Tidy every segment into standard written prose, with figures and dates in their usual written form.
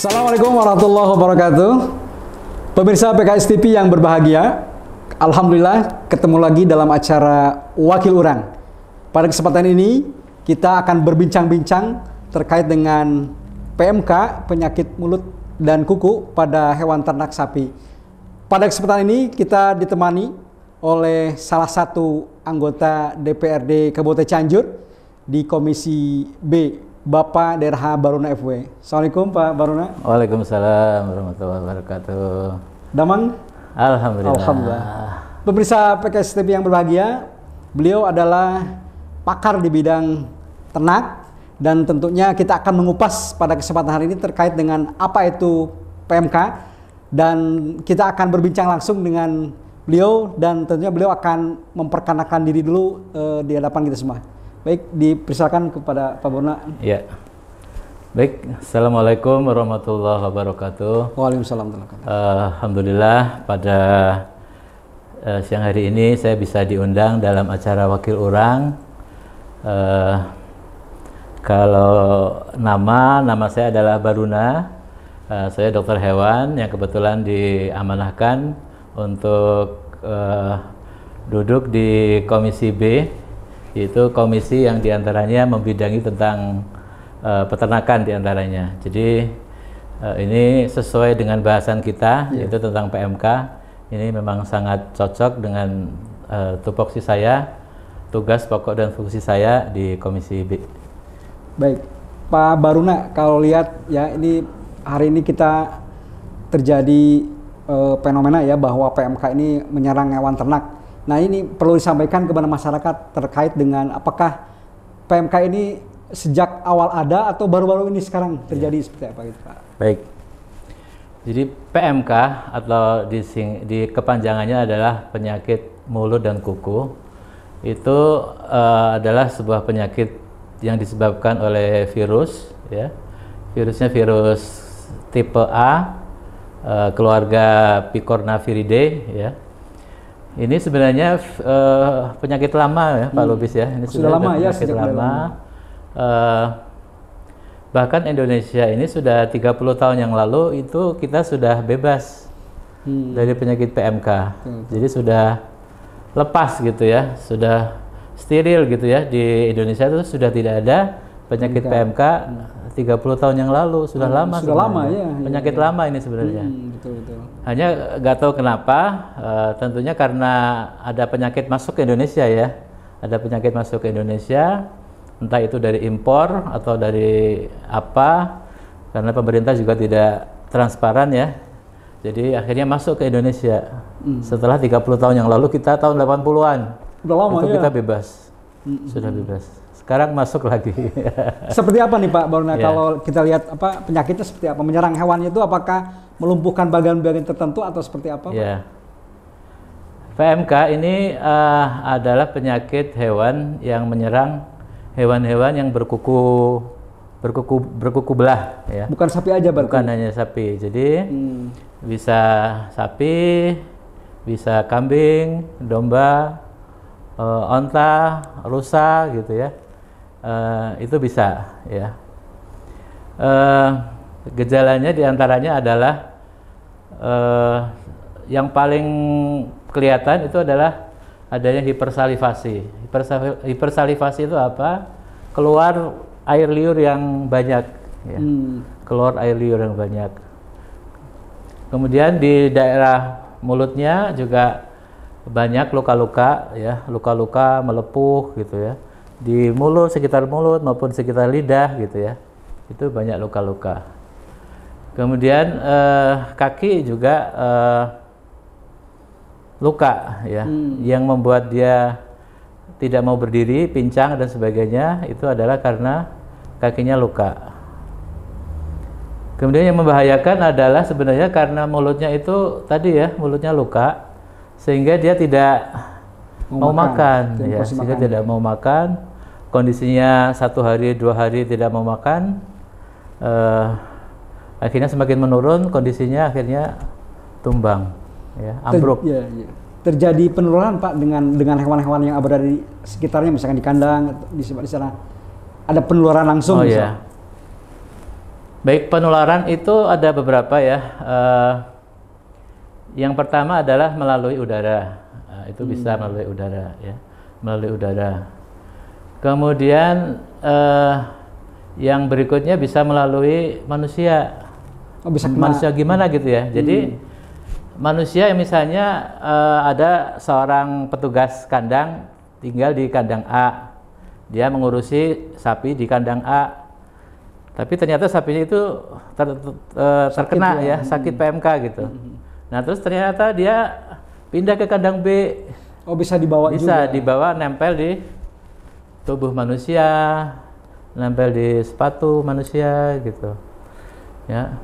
Assalamualaikum warahmatullahi wabarakatuh. Pemirsa PKS TV yang berbahagia, alhamdulillah ketemu lagi dalam acara Wakil Urang. Pada kesempatan ini kita akan berbincang-bincang terkait dengan PMK, penyakit mulut dan kuku pada hewan ternak sapi. Pada kesempatan ini kita ditemani oleh salah satu anggota DPRD Kabupaten Cianjur di Komisi B, Bapak DRH Baruna FW. Assalamualaikum Pak Baruna. Waalaikumsalam warahmatullahi wabarakatuh. Damang? Alhamdulillah. Alhamdulillah. Pemirsa PKS TV yang berbahagia, beliau adalah pakar di bidang ternak dan tentunya kita akan mengupas pada kesempatan hari ini terkait dengan apa itu PMK dan kita akan berbincang langsung dengan beliau dan tentunya beliau akan memperkenalkan diri dulu di hadapan kita semua. Baik, dipersilakan kepada Pak Baruna. Ya. Baik, Assalamualaikum warahmatullahi wabarakatuh. Waalaikumsalam. Alhamdulillah pada siang hari ini saya bisa diundang dalam acara Wakil Urang. Kalau nama saya adalah Baruna. Saya dokter hewan yang kebetulan diamanahkan untuk duduk di Komisi B, yaitu komisi yang diantaranya membidangi tentang peternakan diantaranya. Jadi ini sesuai dengan bahasan kita, yaitu tentang PMK. Ini memang sangat cocok dengan tupoksi saya, tugas pokok dan fungsi saya di Komisi B. Baik, Pak Baruna, kalau lihat ya ini hari ini kita terjadi fenomena ya bahwa PMK ini menyerang hewan ternak. Nah, ini perlu disampaikan kepada masyarakat terkait dengan apakah PMK ini sejak awal ada atau baru-baru ini sekarang terjadi seperti apa gitu Pak? Baik. Jadi PMK atau di kepanjangannya adalah penyakit mulut dan kuku. Itu adalah sebuah penyakit yang disebabkan oleh virus ya. Virusnya virus tipe A, keluarga Picornaviridae ya. Ini sebenarnya penyakit lama ya Pak Lubis ya. Ini sudah lama ya, penyakit lama. Bahkan Indonesia ini sudah 30 tahun yang lalu itu kita sudah bebas dari penyakit PMK. Jadi sudah lepas gitu ya, sudah steril gitu ya. Di Indonesia itu sudah tidak ada penyakit PMK 30 tahun yang lalu, sudah lama. Sudah lama ya. Penyakit lama ini sebenarnya. Betul. Hanya nggak tahu kenapa, tentunya karena ada penyakit masuk ke Indonesia ya. Ada penyakit masuk ke Indonesia, entah itu dari impor atau dari apa, karena pemerintah juga tidak transparan ya. Jadi akhirnya masuk ke Indonesia. Setelah 30 tahun yang lalu, kita tahun 80-an. Udah lama itu ya. Kita bebas. Sudah bebas. Sekarang masuk lagi. Seperti apa nih Pak Baruna kalau kita lihat apa penyakitnya seperti apa? Menyerang hewannya itu apakah melumpuhkan bagian-bagian tertentu atau seperti apa Pak? Ya. PMK ini adalah penyakit hewan yang menyerang hewan-hewan yang berkuku belah ya. Bukan sapi aja berarti. Bukan hanya sapi. Jadi bisa sapi, bisa kambing, domba, onta, rusa gitu ya. Itu bisa ya. Gejalanya diantaranya adalah yang paling kelihatan itu adalah adanya hipersalivasi. Hipersalivasi itu apa? Keluar air liur yang banyak ya. Keluar air liur yang banyak. Kemudian di daerah mulutnya juga banyak luka-luka ya, luka-luka melepuh gitu ya. Di mulut, sekitar mulut maupun sekitar lidah gitu ya. Itu banyak luka-luka. Kemudian kaki juga luka ya, yang membuat dia tidak mau berdiri, pincang dan sebagainya, itu adalah karena kakinya luka. Kemudian yang membahayakan adalah sebenarnya karena mulutnya itu tadi ya, mulutnya luka sehingga dia tidak mau makan ya, sehingga tidak mau makan. Kondisinya 1 hari 2 hari tidak mau makan, akhirnya semakin menurun, kondisinya akhirnya tumbang ya, ambruk. Terjadi penurunan Pak dengan hewan-hewan yang berada di sekitarnya, misalkan di kandang di sana ada penularan langsung. Oh ya. Baik, penularan itu ada beberapa ya. Yang pertama adalah melalui udara. Itu bisa melalui udara ya, melalui udara. Kemudian yang berikutnya bisa melalui manusia. Oh, bisa kena. Manusia gimana gitu ya. Jadi manusia yang misalnya ada seorang petugas kandang tinggal di kandang A, dia mengurusi sapi di kandang A, tapi ternyata sapinya itu terkena sakit, ya, sakit PMK gitu. Nah terus ternyata dia pindah ke kandang B. Oh, bisa dibawa bisa juga. dibawa, nempel di tubuh manusia, nempel di sepatu manusia gitu ya.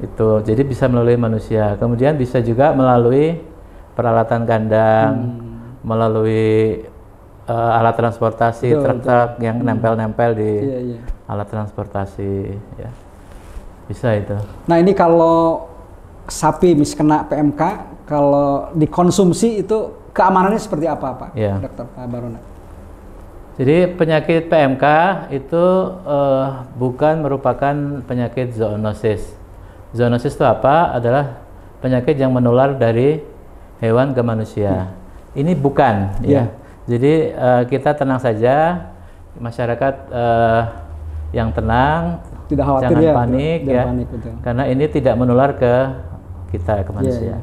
Itu jadi bisa melalui manusia, kemudian bisa juga melalui peralatan kandang, melalui alat transportasi, truk-truk yang nempel-nempel di alat transportasi ya, bisa itu. Nah ini kalau sapi kena PMK, kalau dikonsumsi itu keamanannya seperti apa Pak? Ya. Dokter Pak Baruna. Jadi penyakit PMK itu bukan merupakan penyakit zoonosis. Zoonosis itu apa? Adalah penyakit yang menular dari hewan ke manusia. Ini bukan, ya. Jadi kita tenang saja, masyarakat yang tenang, tidak khawatir, jangan panik ya, panik, karena ini tidak menular ke kita, ke manusia.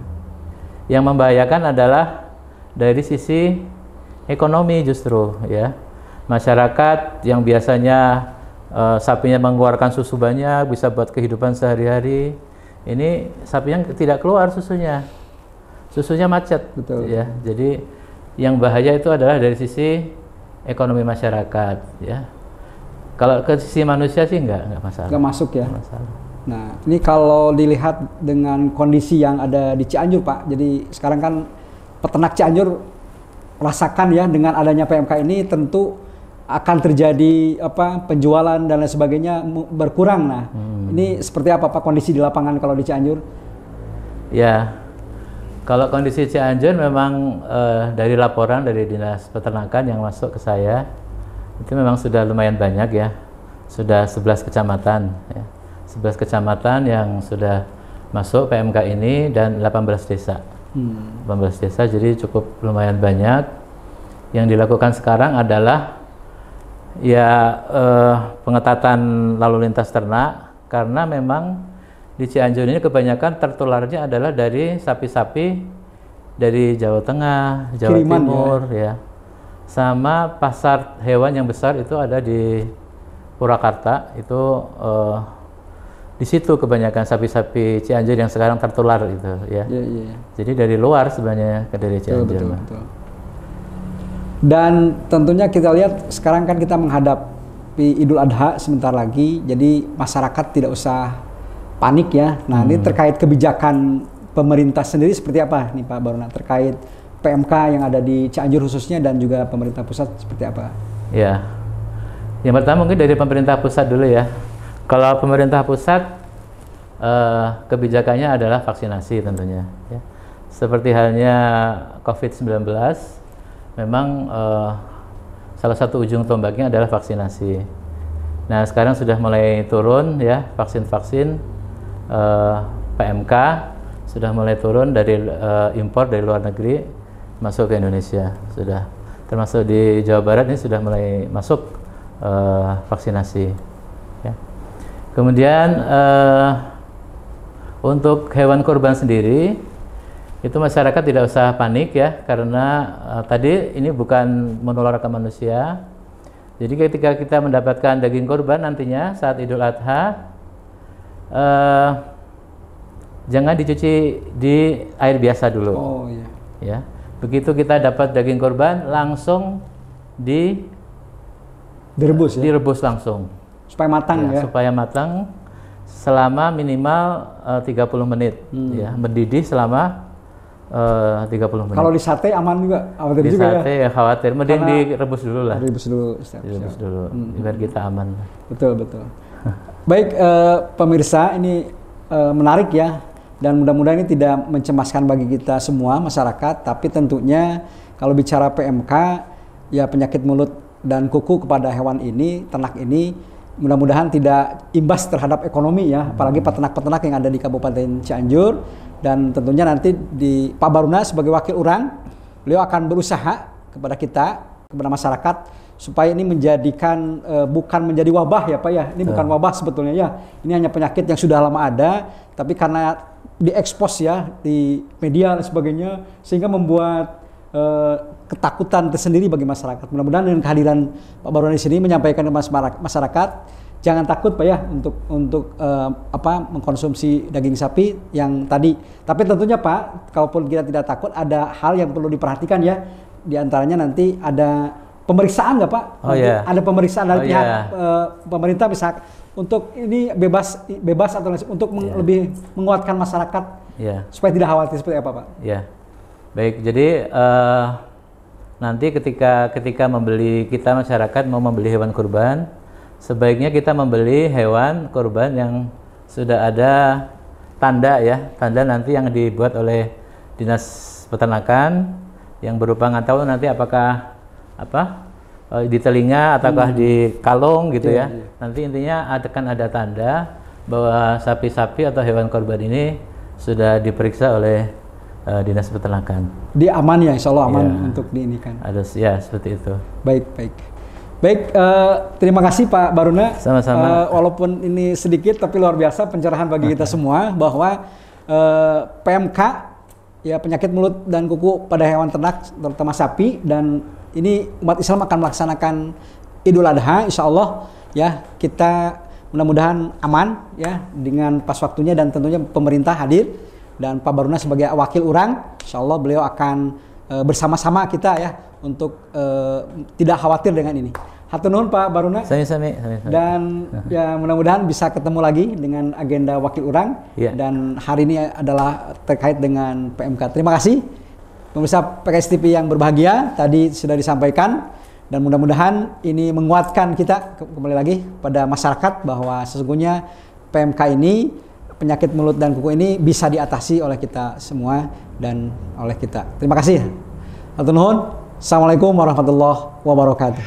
Yang membahayakan adalah dari sisi ekonomi justru, ya. Masyarakat yang biasanya sapinya mengeluarkan susu banyak, bisa buat kehidupan sehari-hari. Ini sapinya tidak keluar susunya macet. Betul. Ya. Jadi yang bahaya itu adalah dari sisi ekonomi masyarakat. Ya. Kalau ke sisi manusia sih nggak masalah. Nggak masuk ya. Nggak masalah. Nah ini kalau dilihat dengan kondisi yang ada di Cianjur Pak, jadi sekarang kan peternak Cianjur rasakan ya dengan adanya PMK ini tentu akan terjadi penjualan dan lain sebagainya berkurang. Nah, ini seperti apa Pak kondisi di lapangan kalau di Cianjur? Ya, kalau kondisi Cianjur memang dari laporan dari Dinas Peternakan yang masuk ke saya itu memang sudah lumayan banyak ya, sudah 11 kecamatan ya. 11 kecamatan yang sudah masuk PMK ini dan 18 desa. 18 desa, jadi cukup lumayan banyak. Yang dilakukan sekarang adalah ya pengetatan lalu lintas ternak, karena memang di Cianjur ini kebanyakan tertularnya adalah dari sapi-sapi dari Jawa Tengah, Jawa Kiriman, Timur ya. Sama pasar hewan yang besar itu ada di Purwakarta, itu di situ kebanyakan sapi-sapi Cianjur yang sekarang tertular itu ya. Jadi dari luar sebenarnya ke dari Cianjur. Betul. Dan tentunya kita lihat sekarang kan kita menghadapi Idul Adha sebentar lagi, jadi masyarakat tidak usah panik ya. Nah ini terkait kebijakan pemerintah sendiri seperti apa nih Pak Baruna terkait PMK yang ada di Cianjur khususnya dan juga pemerintah pusat seperti apa? Ya, yang pertama mungkin dari pemerintah pusat dulu ya. Kalau pemerintah pusat kebijakannya adalah vaksinasi tentunya ya. Seperti halnya COVID-19, memang salah satu ujung tombaknya adalah vaksinasi. Nah sekarang sudah mulai turun ya vaksin-vaksin PMK sudah mulai turun dari impor dari luar negeri masuk ke Indonesia, sudah termasuk di Jawa Barat ini sudah mulai masuk vaksinasi. Ya. Kemudian untuk hewan kurban sendiri itu masyarakat tidak usah panik ya, karena tadi ini bukan menular ke manusia. Jadi ketika kita mendapatkan daging kurban nantinya saat Idul Adha, jangan dicuci di air biasa dulu. Oh iya. Ya, begitu kita dapat daging kurban langsung direbus ya? Direbus langsung. Supaya matang ya? Supaya matang selama minimal 30 menit. Ya, mendidih selama 30 menit. Kalau di sate aman juga? Khawatir di juga sate ya khawatir, mending direbus dulu lah. Direbus dulu. Direbus dulu, biar kita aman. Betul. Baik pemirsa, ini menarik ya, dan mudah-mudahan ini tidak mencemaskan bagi kita semua masyarakat, tapi tentunya kalau bicara PMK, ya penyakit mulut dan kuku kepada hewan ini, ternak ini, mudah-mudahan tidak imbas terhadap ekonomi ya, apalagi peternak-peternak yang ada di Kabupaten Cianjur. Dan tentunya nanti di Pak Baruna sebagai wakil urang, beliau akan berusaha kepada kita, kepada masyarakat, supaya ini menjadikan bukan menjadi wabah ya Pak ya. Ini bukan wabah sebetulnya ya. Ini hanya penyakit yang sudah lama ada, tapi karena diekspos ya di media dan sebagainya, sehingga membuat ketakutan tersendiri bagi masyarakat. Mudah-mudahan dengan kehadiran Pak Baruna di sini menyampaikan ke masyarakat, jangan takut Pak ya untuk mengkonsumsi daging sapi yang tadi. Tapi tentunya Pak, kalaupun kita tidak takut, ada hal yang perlu diperhatikan ya. Di antaranya nanti ada pemeriksaan nggak Pak? Ada pemeriksaan dari pihak pemerintah bisa untuk ini bebas atau untuk lebih menguatkan masyarakat supaya tidak khawatir seperti apa Pak? Baik, jadi nanti ketika kita masyarakat mau membeli hewan kurban, sebaiknya kita membeli hewan kurban yang sudah ada tanda nanti yang dibuat oleh Dinas Peternakan, yang berupa nggak tahu nanti apakah di telinga ataukah di kalung gitu ya. Nanti intinya akan ada tanda bahwa sapi-sapi atau hewan kurban ini sudah diperiksa oleh Dinas Peternakan. Dia aman ya, insya Allah aman untuk diinikan. Ada seperti itu. Baik, terima kasih Pak Baruna. Sama-sama. Walaupun ini sedikit tapi luar biasa pencerahan bagi kita semua bahwa PMK ya, penyakit mulut dan kuku pada hewan ternak terutama sapi, dan ini umat Islam akan melaksanakan Idul Adha insya Allah ya. Kita mudah-mudahan aman ya dengan pas waktunya, dan tentunya pemerintah hadir dan Pak Baruna sebagai wakil urang, insya Allah beliau akan bersama-sama kita ya untuk tidak khawatir dengan ini. Hatur nuhun Pak Baruna. Sami-sami. Dan ya mudah-mudahan bisa ketemu lagi dengan agenda wakil urang. Dan hari ini adalah terkait dengan PMK. Terima kasih pemirsa PKS TV yang berbahagia, tadi sudah disampaikan, dan mudah-mudahan ini menguatkan kita kembali lagi pada masyarakat bahwa sesungguhnya PMK ini, penyakit mulut dan kuku ini bisa diatasi oleh kita semua dan oleh kita. Terima kasih. Hatur nuhun. Assalamualaikum warahmatullahi wabarakatuh.